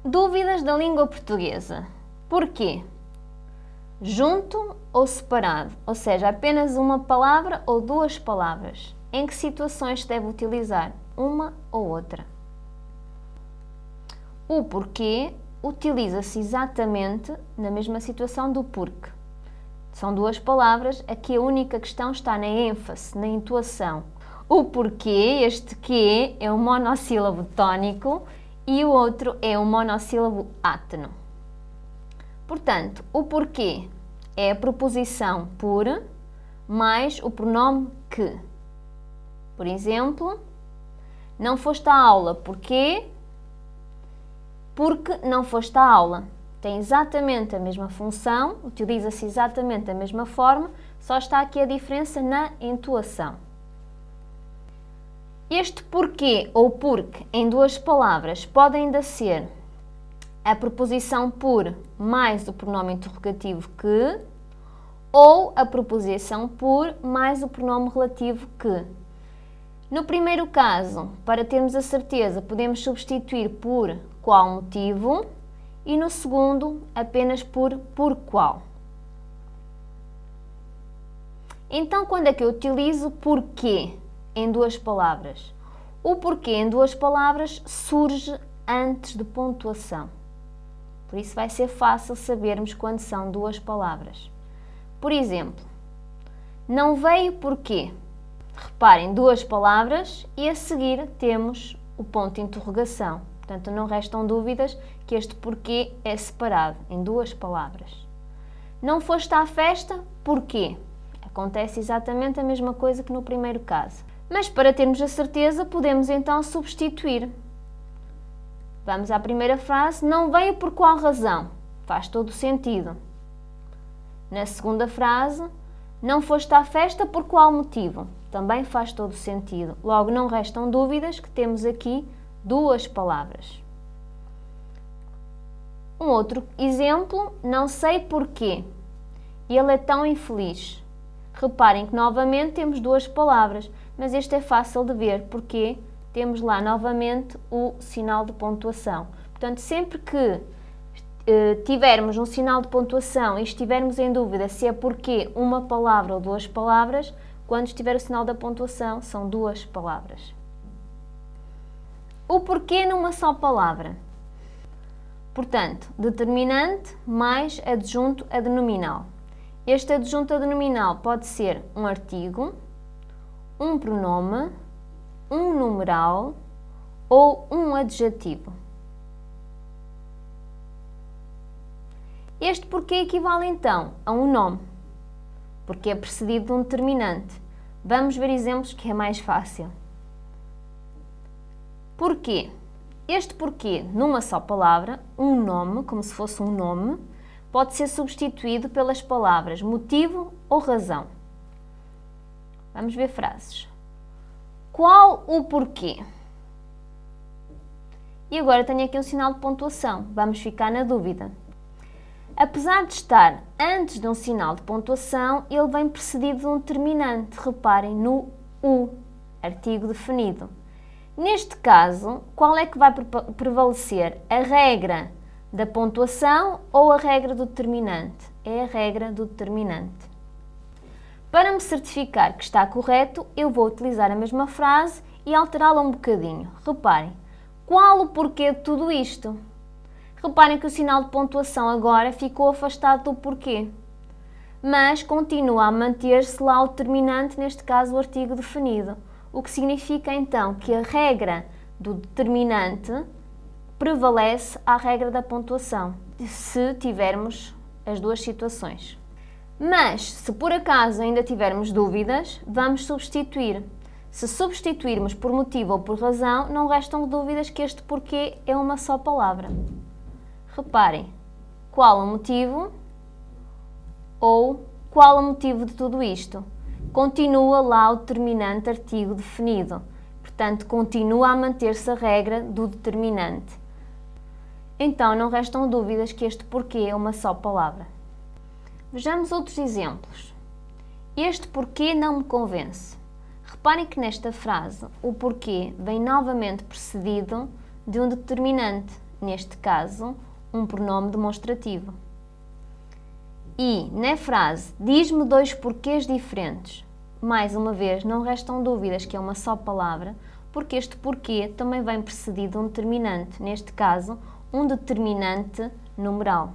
Dúvidas da língua portuguesa. Porquê? Junto ou separado, ou seja, apenas uma palavra ou duas palavras. Em que situações se deve utilizar uma ou outra? O porquê utiliza-se exatamente na mesma situação do porque. São duas palavras, aqui a única questão está na ênfase, na entoação. O porquê, este que é um monossílabo tónico e o outro é um monossílabo átono. Portanto, o porquê é a preposição por mais o pronome que. Por exemplo, não foste à aula, porquê? Porque não foste à aula. Tem exatamente a mesma função, utiliza-se exatamente da mesma forma, só está aqui a diferença na entoação. Este porquê ou porque em duas palavras pode ainda ser a preposição por mais o pronome interrogativo que ou a preposição por mais o pronome relativo que. No primeiro caso, para termos a certeza, podemos substituir por qual motivo e no segundo apenas por qual. Então, quando é que eu utilizo porquê em duas palavras? O porquê em duas palavras surge antes de pontuação. Por isso vai ser fácil sabermos quando são duas palavras. Por exemplo, não veio porquê? Reparem, duas palavras e a seguir temos o ponto de interrogação. Portanto, não restam dúvidas que este porquê é separado em duas palavras. Não foste à festa, porquê? Acontece exatamente a mesma coisa que no primeiro caso. Mas para termos a certeza, podemos então substituir. Vamos à primeira frase, não veio por qual razão? Faz todo o sentido. Na segunda frase, não foste à festa por qual motivo? Também faz todo o sentido. Logo, não restam dúvidas que temos aqui duas palavras. Um outro exemplo, não sei porquê. Ele é tão infeliz. Reparem que novamente temos duas palavras, mas este é fácil de ver porque temos lá novamente o sinal de pontuação. Portanto, sempre que tivermos um sinal de pontuação e estivermos em dúvida se é porquê uma palavra ou duas palavras, quando estiver o sinal da pontuação, são duas palavras. O porquê numa só palavra. Portanto, determinante mais adjunto adnominal. Este adjunto adnominal pode ser um artigo, um pronome, um numeral ou um adjetivo. Este porquê equivale então a um nome, porque é precedido de um determinante. Vamos ver exemplos que é mais fácil. Porquê? Este porquê, numa só palavra, um nome, como se fosse um nome, pode ser substituído pelas palavras motivo ou razão. Vamos ver frases. Qual o porquê? E agora tenho aqui um sinal de pontuação. Vamos ficar na dúvida. Apesar de estar antes de um sinal de pontuação, ele vem precedido de um determinante. Reparem no U, artigo definido. Neste caso, qual é que vai prevalecer? A regra da pontuação ou a regra do determinante? É a regra do determinante. Para me certificar que está correto, eu vou utilizar a mesma frase e alterá-la um bocadinho. Reparem, qual o porquê de tudo isto? Reparem que o sinal de pontuação agora ficou afastado do porquê, mas continua a manter-se lá o determinante, neste caso o artigo definido, o que significa então que a regra do determinante prevalece à regra da pontuação, se tivermos as duas situações. Mas, se por acaso ainda tivermos dúvidas, vamos substituir. Se substituirmos por motivo ou por razão, não restam dúvidas que este porquê é uma só palavra. Reparem, qual o motivo ou qual o motivo de tudo isto? Continua lá o determinante artigo definido. Portanto, continua a manter-se a regra do determinante. Então, não restam dúvidas que este porquê é uma só palavra. Vejamos outros exemplos. Este porquê não me convence. Reparem que nesta frase o porquê vem novamente precedido de um determinante. neste caso, um pronome demonstrativo. E, na frase, diz-me 2 porquês diferentes, mais uma vez, não restam dúvidas que é uma só palavra, porque este porquê também vem precedido de um determinante, neste caso, um determinante numeral.